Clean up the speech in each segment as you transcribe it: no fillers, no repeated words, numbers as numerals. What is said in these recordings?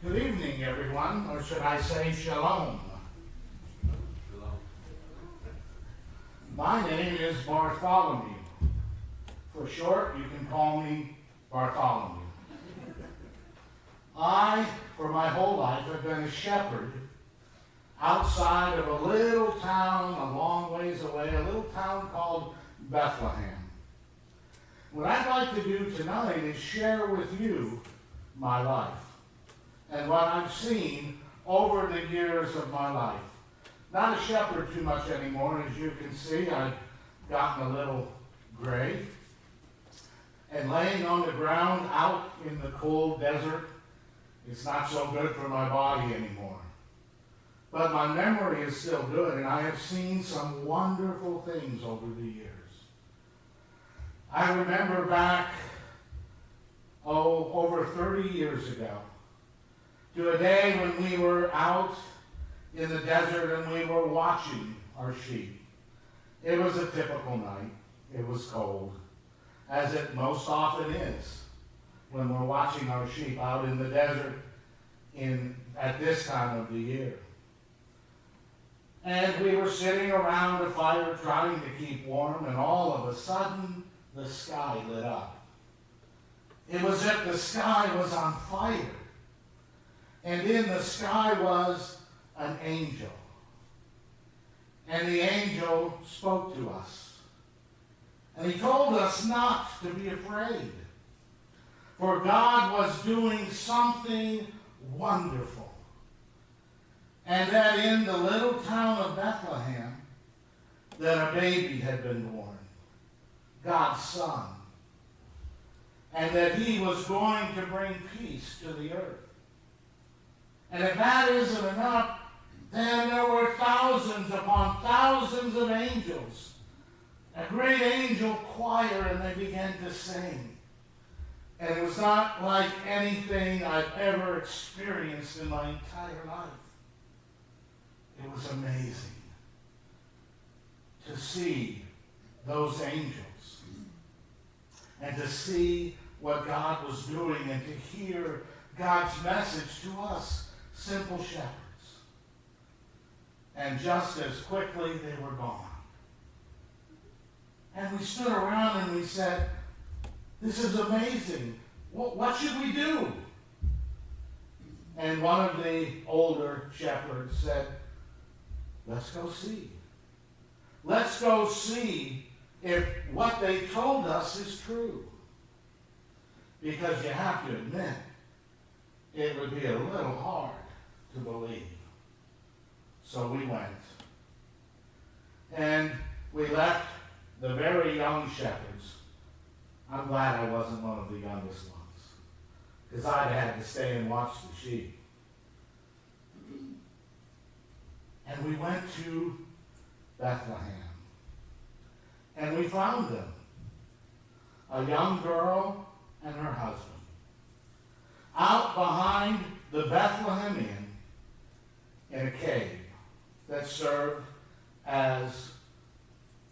Good evening, everyone, or should I say shalom. Shalom. My name is Bartholomew. For short, you can call me Bartholomew. I, for my whole life, have been a shepherd outside of a little town a long ways away, a little town called Bethlehem. What I'd like to do tonight is share with you my life and what I've seen over the years of my life. Not a shepherd too much anymore. As you can see, I've gotten a little gray. And laying on the ground out in the cold desert, it's not so good for my body anymore. But my memory is still good, and I have seen some wonderful things over the years. I remember back, over 30 years ago, to a day when we were out in the desert and we were watching our sheep. It was a typical night. It was cold, as it most often is when we're watching our sheep out in the desert at this time of the year. And we were sitting around a fire trying to keep warm, and all of a sudden the sky lit up. It was as if the sky was on fire. And in the sky was an angel. And the angel spoke to us. And he told us not to be afraid. For God was doing something wonderful. And that in the little town of Bethlehem, that a baby had been born, God's son. And that he was going to bring peace to the earth. And if that isn't enough, then there were thousands upon thousands of angels, a great angel choir, and they began to sing. And it was not like anything I've ever experienced in my entire life. It was amazing to see those angels and to see what God was doing and to hear God's message to us, simple shepherds. And just as quickly they were gone. And we stood around and we said, this is amazing. What should we do? And one of the older shepherds said, let's go see. Let's go see if what they told us is true. Because you have to admit, it would be a little hard to believe. So we went. And we left the very young shepherds. I'm glad I wasn't one of the youngest ones, because I'd had to stay and watch the sheep. And we went to Bethlehem. And we found them. A young girl and her husband. Out behind the Bethlehem Inn in a cave that served as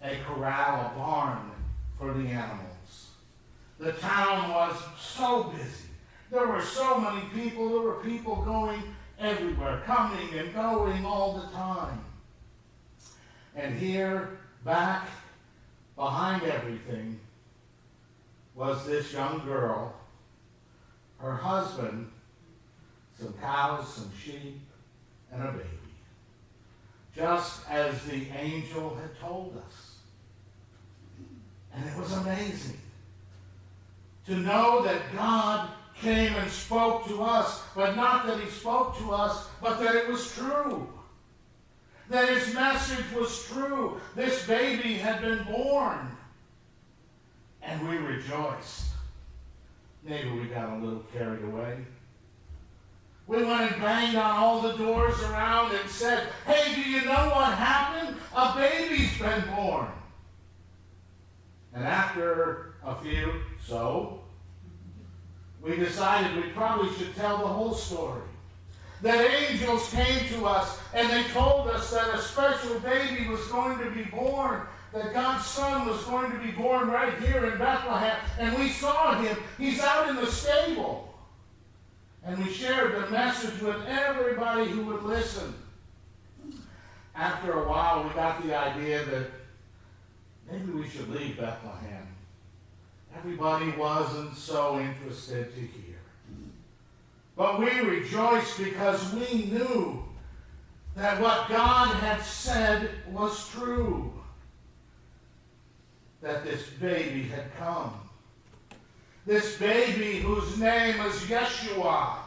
a corral, a barn for the animals. The town was so busy. There were so many people. There were people going everywhere, coming and going all the time. And here, back behind everything, was this young girl, her husband, some cows, some sheep, and a baby. Just as the angel had told us. And it was amazing to know that God came and spoke to us, but not that he spoke to us, but that it was true. That his message was true. This baby had been born. And we rejoiced. Maybe we got a little carried away. We went and banged on all the doors around and said, hey, do you know what happened? A baby's been born. And after a few, we decided we probably should tell the whole story. That angels came to us and they told us that a special baby was going to be born, that God's son was going to be born right here in Bethlehem. And we saw him. He's out in the stable. And And we shared the message with everybody who would listen. After a while, we got the idea that maybe we should leave Bethlehem. Everybody wasn't so interested to hear. But we rejoiced because we knew that what God had said was true. That this baby had come. This baby whose name is Yeshua.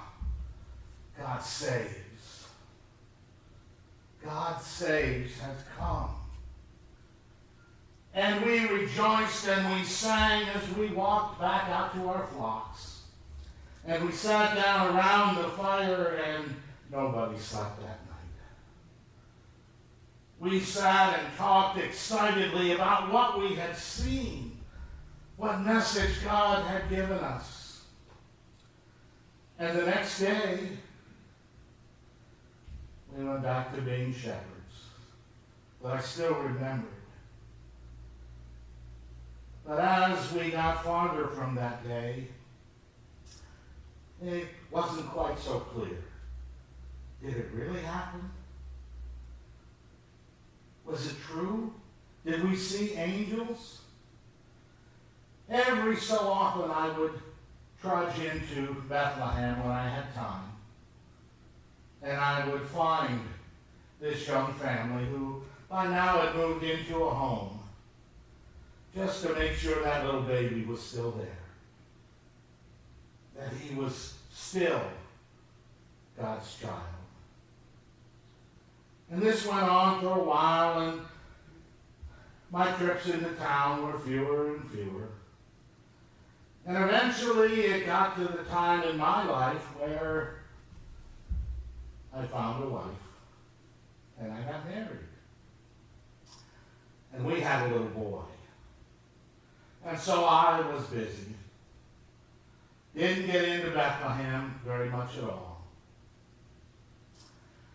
God saves. God saves has come. And we rejoiced and we sang as we walked back out to our flocks. And we sat down around the fire and nobody slept that night. We sat and talked excitedly about what we had seen, what message God had given us. And the next day, we went back to being shepherds. But I still remembered. But as we got farther from that day, it wasn't quite so clear. Did it really happen? Was it true? Did we see angels? Every so often I would trudge into Bethlehem when I had time. And I would find this young family who by now had moved into a home just to make sure that little baby was still there. That he was still God's child. And this went on for a while, and my trips into town were fewer and fewer. And eventually it got to the time in my life where I found a wife, and I got married. And we had a little boy. And so I was busy. Didn't get into Bethlehem very much at all.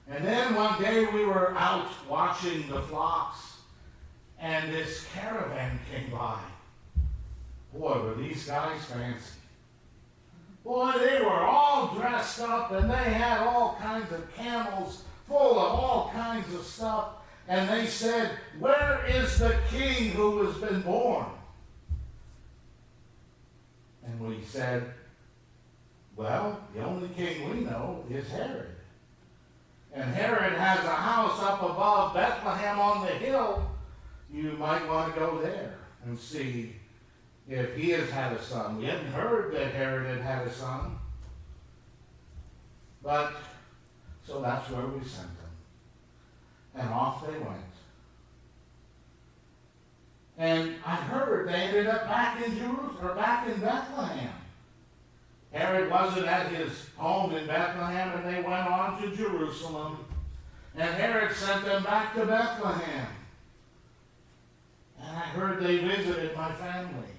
And then one day we were out watching the flocks, and this caravan came by. Boy, were these guys fancy. Boy, they were all dressed up, and they had all kinds of camels full of all kinds of stuff. And they said, "Where is the king who has been born?" And we said, "Well, the only king we know is Herod. And Herod has a house up above Bethlehem on the hill. You might want to go there and see if he has had a son." We hadn't heard that Herod had had a son. But, so that's where we sent them. And off they went. And I heard they ended up back in Jerusalem, or back in Bethlehem. Herod wasn't at his home in Bethlehem, and they went on to Jerusalem. And Herod sent them back to Bethlehem. And I heard they visited my family.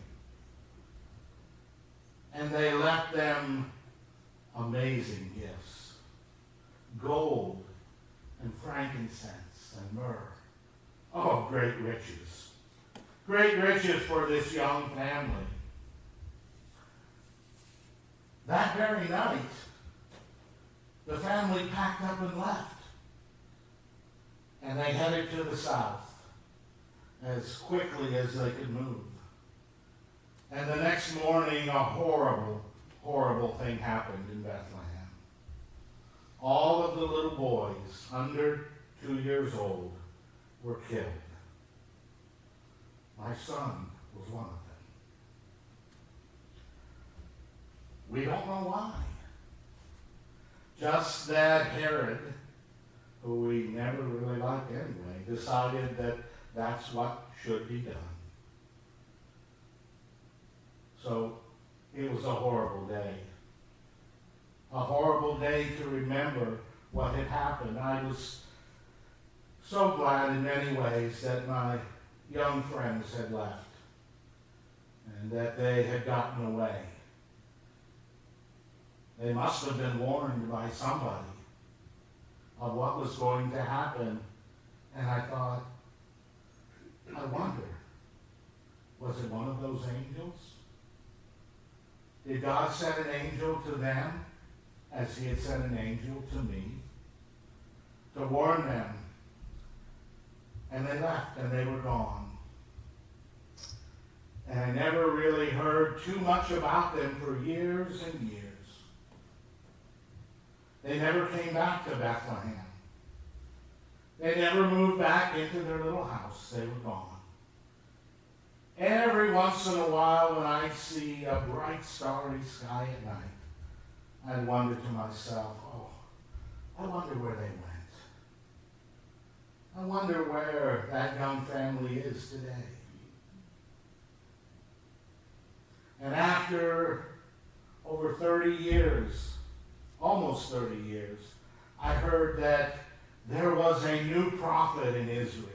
And they left them amazing gifts. Gold and frankincense and myrrh. Oh, great riches. Great riches for this young family. That very night, the family packed up and left. And they headed to the south as quickly as they could move. And the next morning, a horrible, horrible thing happened in Bethlehem. All of the little boys under 2 years old were killed. My son was one of them. We don't know why. Just that Herod, who we never really liked anyway, decided that that's what should be done. So it was a horrible day. A horrible day to remember what had happened. I was so glad in many ways that my young friends had left and that they had gotten away. They must have been warned by somebody of what was going to happen. And I thought, I wonder, was it one of those angels? Did God send an angel to them as he had sent an angel to me to warn them. And they left and they were gone. And I never really heard too much about them for years and years. They never came back to Bethlehem. They never moved back into their little house. They were gone. Every once in a while when I see a bright starry sky at night, I wonder to myself, oh, I wonder where they went. I wonder where that young family is today. And after over 30 years, almost 30 years, I heard that there was a new prophet in Israel.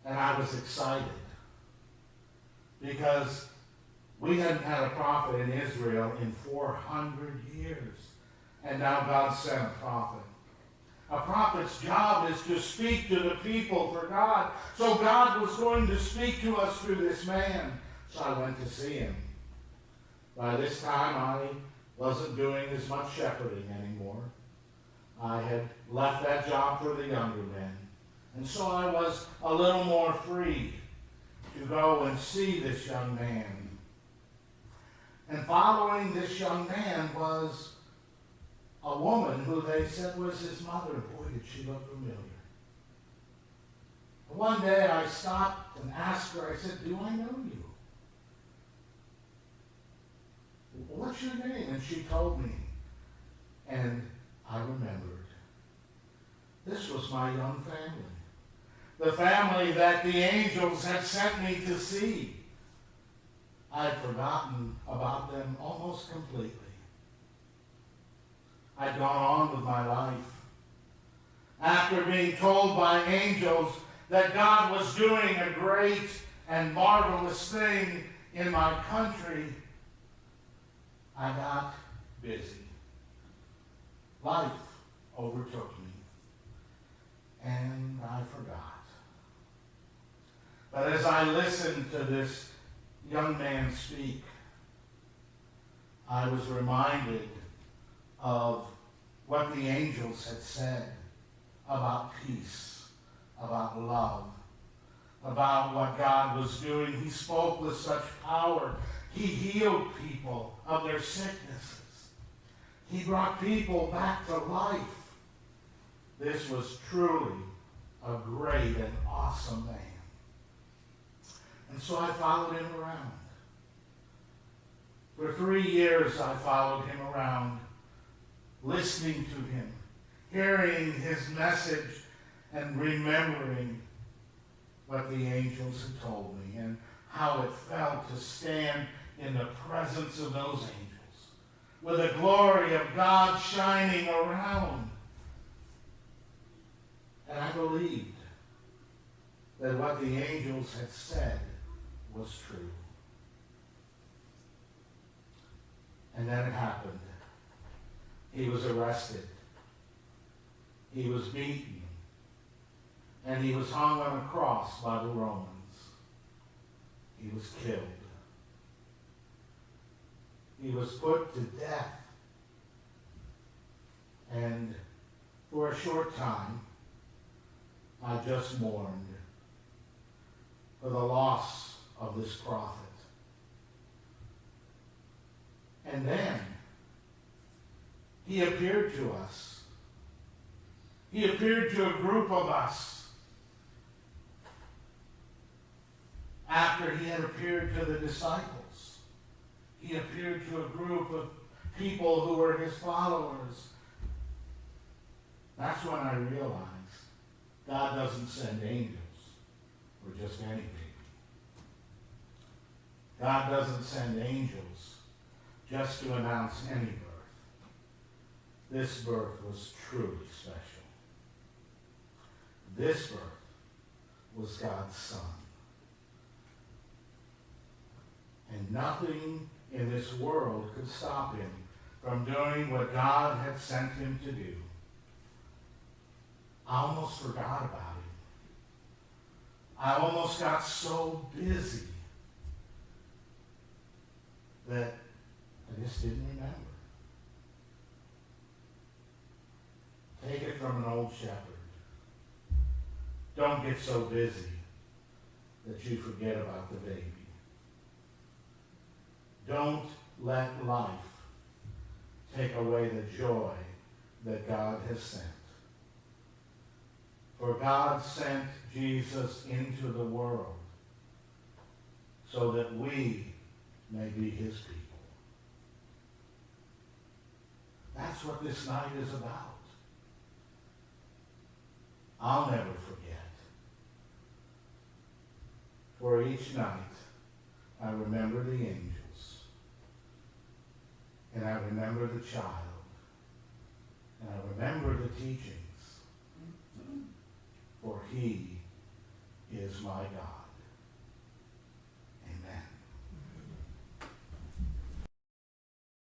And I was excited because we hadn't had a prophet in Israel in 400 years. And now God sent a prophet. A prophet's job is to speak to the people for God. So God was going to speak to us through this man. So I went to see him. By this time, I wasn't doing as much shepherding anymore. I had left that job for the younger men. And so I was a little more free to go and see this young man. And following this young man was a woman who they said was his mother. Boy, did she look familiar. One day I stopped and asked her, I said, do I know you? What's your name? And she told me. And I remembered. This was my young family. The family that the angels had sent me to see. I had forgotten about them almost completely. I'd gone on with my life. After being told by angels that God was doing a great and marvelous thing in my country, I got busy. Life overtook me, and I forgot. But as I listened to this young man speak, I was reminded of what the angels had said about peace, about love, about what God was doing. He spoke with such power. He healed people of their sicknesses. He brought people back to life. This was truly a great and awesome man. And so I followed him around. For 3 years I followed him around, listening to him, hearing his message, and remembering what the angels had told me and how it felt to stand in the presence of those angels with the glory of God shining around. And I believed that what the angels had said was true. And then it happened. He was arrested. He was beaten. And he was hung on a cross by the Romans. He was killed. He was put to death. And for a short time, I just mourned for the loss of this prophet. And then he appeared to us. He appeared to a group of us after he had appeared to the disciples. He appeared to a group of people who were his followers. That's when I realized God doesn't send angels for just any baby. God doesn't send angels just to announce any birth. This birth was truly special. This birth was God's Son. And nothing in this world could stop him from doing what God had sent him to do. I almost forgot about him. I almost got so busy that I just didn't remember. don't shepherd. Don't get so busy that you forget about the baby. Don't let life take away the joy that God has sent. For God sent Jesus into the world so that we may be his people. That's what this night is about. I'll never forget. For each night, I remember the angels, and I remember the child, and I remember the teachings, for he is my God.